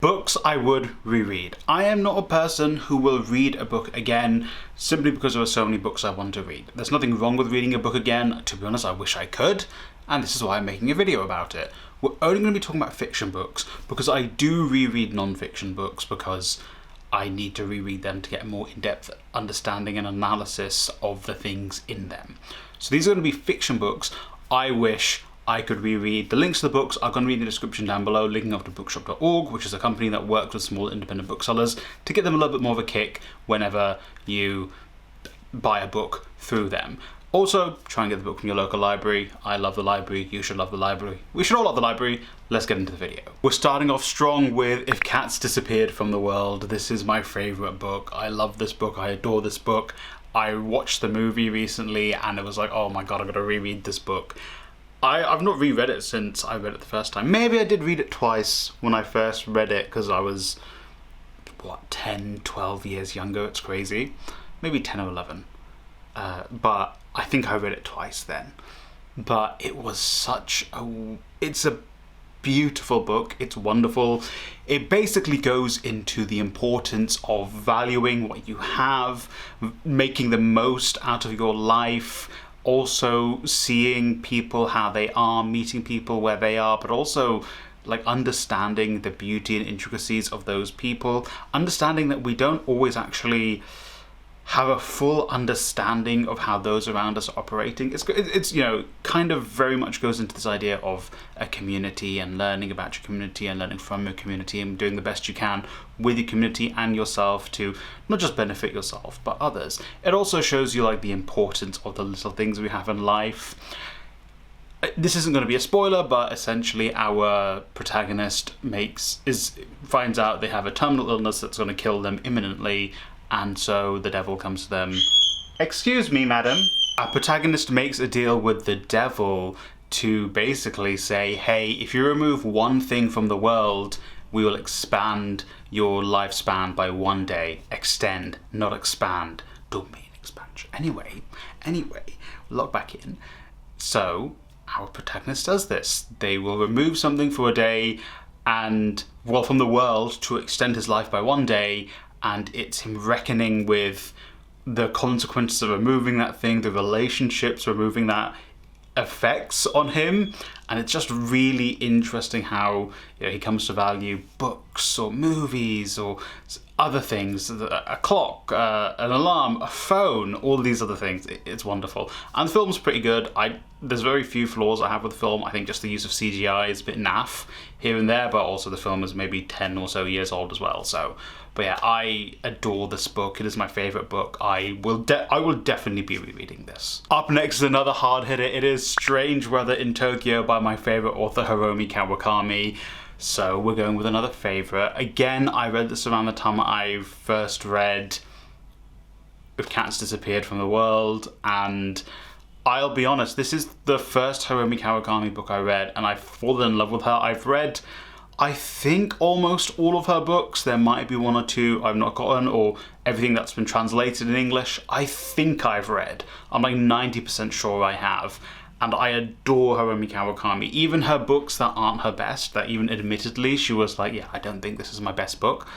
Books I would reread. I am not a person who will read a book again simply because there are so many books I want to read. There's nothing wrong with reading a book again. To be honest, I wish I could, and this is why I'm making a video about it. We're only going to be talking about fiction books because I do reread non-fiction books because I need to reread them to get a more in-depth understanding and analysis of the things in them. So these are going to be fiction books I wish I could reread. The links to the books are going to be in the description down below, linking up to bookshop.org, which is a company that works with small independent booksellers to get them a little bit more of a kick whenever you buy a book through them. Also, try and get the book from your local library. I love the library, you should love the library. We should all love the library. Let's get into the video. We're starting off strong with If Cats Disappeared from the World. This is my favourite book. I love this book, I adore this book. I watched the movie recently and it was like, oh my god, I've got to reread this book. I've not reread it since I read it the first time. Maybe I did read it twice when I first read it because I was, 10, 12 years younger. It's crazy. Maybe 10 or 11. But I think I read it twice then. But it was it's a beautiful book. It's wonderful. It basically goes into the importance of valuing what you have, making the most out of your life, also seeing people how they are, meeting people where they are, but also like understanding the beauty and intricacies of those people, understanding that we don't always actually have a full understanding of how those around us are operating. It's you know, kind of very much goes into this idea of a community and learning about your community and learning from your community and doing the best you can with your community and yourself to not just benefit yourself but others. It also shows you like the importance of the little things we have in life. This isn't going to be a spoiler, but essentially our protagonist finds out they have a terminal illness that's going to kill them imminently. And so the devil comes to them. Excuse me, madam. Our protagonist makes a deal with the devil to basically say, hey, if you remove one thing from the world, we will expand your lifespan by 1 day. Extend, not expand. Don't mean expansion. Anyway, log back in. So our protagonist does this. They will remove something for a day and, well, from the world to extend his life by 1 day. And it's him reckoning with the consequences of removing that thing, the relationships removing that effects on him. And it's just really interesting how, you know, he comes to value books or movies or other things, a clock, an alarm, a phone, all these other things. It's wonderful. And the film's pretty good. There's very few flaws I have with the film. I think just the use of CGI is a bit naff here and there, but also the film is maybe 10 or so years old as well. But yeah, I adore this book. It is my favourite book. I will definitely be rereading this. Up next is another hard hitter. It is Strange Weather in Tokyo by my favourite author Hiromi Kawakami. So we're going with another favourite. Again, I read this around the time I first read If Cats Disappeared from the World, and I'll be honest, this is the first Hiromi Kawakami book I read, and I've fallen in love with her. I've read, I think, almost all of her books. There might be one or two I've not gotten, or everything that's been translated in English. I think I've read. I'm like 90% sure I have. And I adore Hiromi Kawakami. Even her books that aren't her best, that even admittedly she was like, yeah, I don't think this is my best book,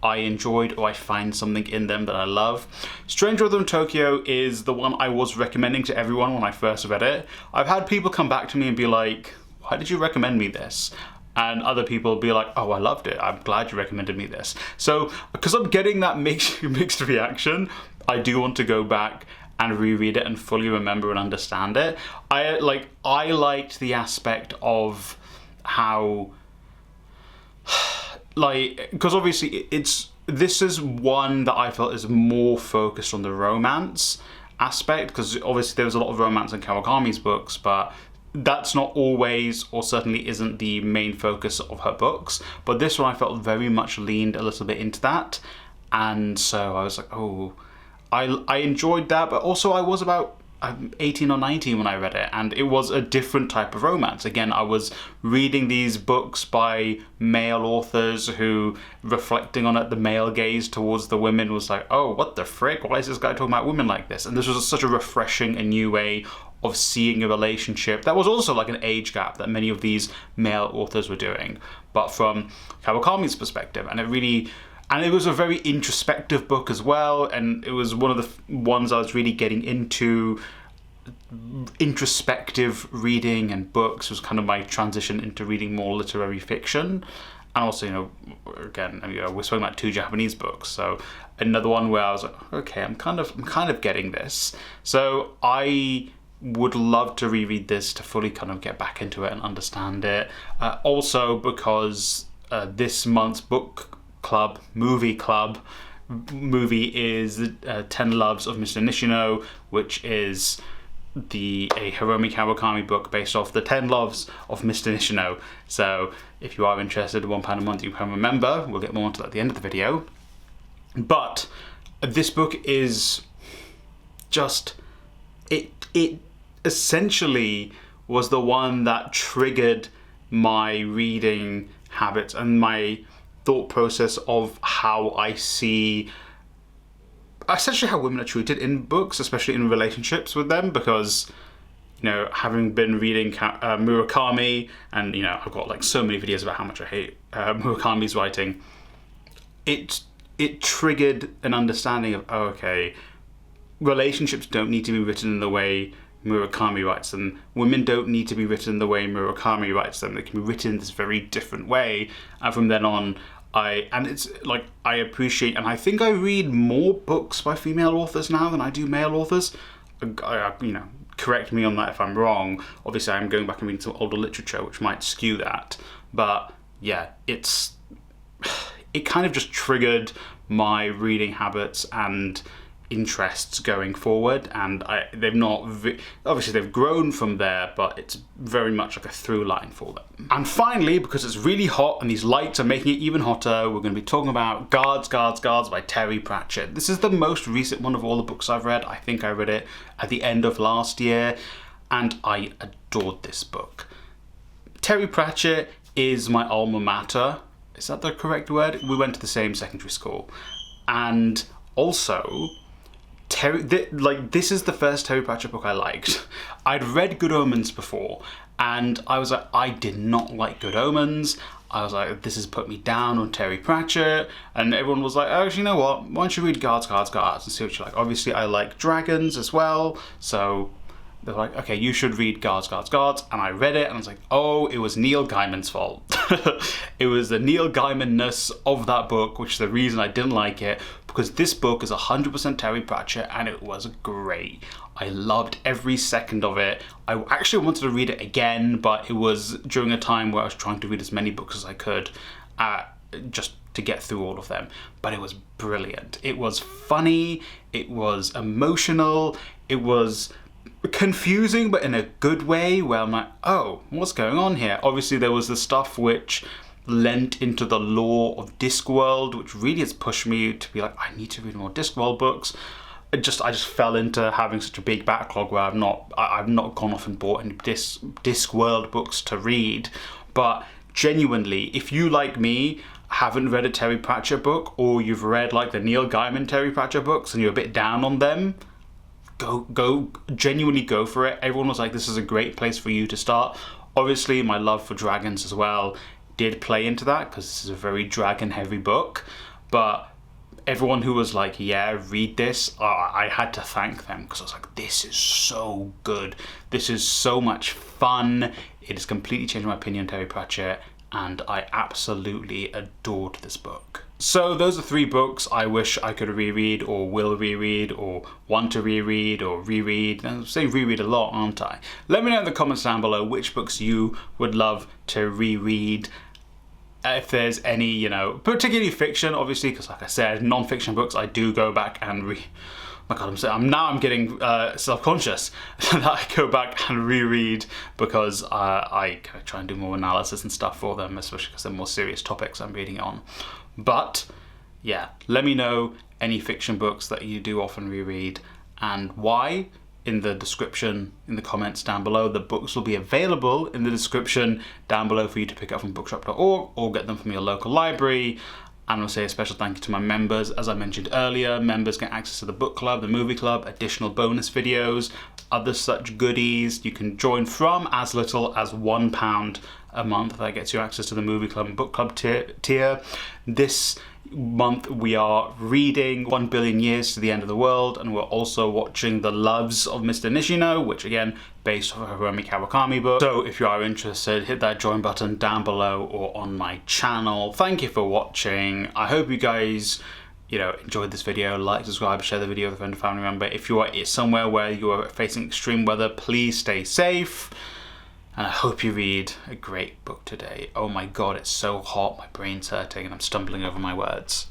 I enjoyed, or I find something in them that I love. Strange Weather in Tokyo is the one I was recommending to everyone when I first read it. I've had people come back to me and be like, why did you recommend me this? And other people be like, oh, I loved it. I'm glad you recommended me this. So, because I'm getting that mixed reaction, I do want to go back and reread it and fully remember and understand it. I liked the aspect of how, because obviously this is one that I felt is more focused on the romance aspect, because obviously there was a lot of romance in Kawakami's books, but that's not always, or certainly isn't, the main focus of her books. But this one I felt very much leaned a little bit into that, and so I was like, oh, I enjoyed that, but also I was about 18 or 19 when I read it, and it was a different type of romance. Again, I was reading these books by male authors who, reflecting on it, the male gaze towards the women was like, oh, what the frick? Why is this guy talking about women like this? And this was such a refreshing and new way of seeing a relationship. That was also like an age gap that many of these male authors were doing, but from Kawakami's perspective. And it was a very introspective book as well, and it was one of the ones I was really getting into. Introspective reading and books was kind of my transition into reading more literary fiction. And also, you know, again, we're talking about 2 Japanese books, so another one where I was like, okay, I'm kind of getting this. So I would love to reread this to fully kind of get back into it and understand it. Also because this month's book club, movie is 10 Loves of Mr. Nishino, which is a Hiromi Kawakami book based off the 10 Loves of Mr. Nishino. So if you are interested, £1 a month you can remember. We'll get more into that at the end of the video. But this book is just, it essentially was the one that triggered my reading habits and my thought process of how I see essentially how women are treated in books, especially in relationships with them, because, you know, having been reading Murakami, and, you know, I've got like so many videos about how much I hate Murakami's writing, it triggered an understanding of, oh, okay, relationships don't need to be written in the way Murakami writes them. Women don't need to be written the way Murakami writes them. They can be written in this very different way. And from then on, I appreciate, and I think I read more books by female authors now than I do male authors. You know, correct me on that if I'm wrong. Obviously, I'm going back and reading some older literature, which might skew that. But yeah, it kind of just triggered my reading habits and interests going forward, and they've not obviously they've grown from there, but it's very much like a through line for them. And finally, because it's really hot and these lights are making it even hotter, we're going to be talking about Guards by Terry Pratchett. This is the most recent one of all the books I've read. I think I read it at the end of last year, and I adored this book. Terry Pratchett is my alma mater. Is that the correct word? We went to the same secondary school, and also this is the first Terry Pratchett book I liked. I'd read Good Omens before, and I was like, I did not like Good Omens. I was like, this has put me down on Terry Pratchett, and everyone was like, oh, actually, you know what? Why don't you read Guards, and see what you like? Obviously, I like dragons as well, so they're like, okay, you should read Guards, and I read it, and I was like, oh, it was Neil Gaiman's fault. It was the Neil Gaiman-ness of that book, which is the reason I didn't like it, because this book is 100% Terry Pratchett, and it was great. I loved every second of it. I actually wanted to read it again, but it was during a time where I was trying to read as many books as I could, just to get through all of them. But it was brilliant. It was funny, it was emotional, it was confusing, but in a good way, where I'm like, oh, what's going on here? Obviously, there was the stuff which lent into the lore of Discworld, which really has pushed me to be like, I need to read more Discworld books. I just fell into having such a big backlog where I've not gone off and bought any Discworld books to read. But genuinely, if you, like me, haven't read a Terry Pratchett book, or you've read like the Neil Gaiman Terry Pratchett books and you're a bit down on them, genuinely go for it. Everyone was like, this is a great place for you to start. Obviously, my love for dragons as well did play into that, because this is a very dragon heavy book, but everyone who was like, yeah, read this, I had to thank them, because I was like, this is so good, this is so much fun. It has completely changed my opinion on Terry Pratchett, and I absolutely adored this book. So those are 3 books I wish I could reread, or will reread, or want to reread, or reread. I'm saying reread a lot, aren't I? Let me know in the comments down below which books you would love to reread. If there's any, you know, particularly fiction, obviously, because like I said, non-fiction books, I do go back and oh my God, I'm getting self-conscious that I go back and reread, because I kind of try and do more analysis and stuff for them, especially because they're more serious topics I'm reading on. But yeah, let me know any fiction books that you do often reread and why in the description, in the comments down below. The books will be available in the description down below for you to pick up from bookshop.org or get them from your local library. And I'll say a special thank you to my members. As I mentioned earlier, members get access to the book club, the movie club, additional bonus videos, other such goodies. You can join from as little as £1 a month. That gets you access to the movie club and book club tier. This month we are reading 1 Billion Years to the End of the World, and we're also watching The Loves of Mr. Nishino, which again based off a Hiromi Kawakami book. So if you are interested, hit that join button down below or on my channel. Thank you for watching. I hope you guys enjoyed this video. Like, subscribe, share the video with a friend or family member. If you are somewhere where you are facing extreme weather, please stay safe. And I hope you read a great book today. Oh my god, it's so hot, my brain's hurting and I'm stumbling over my words.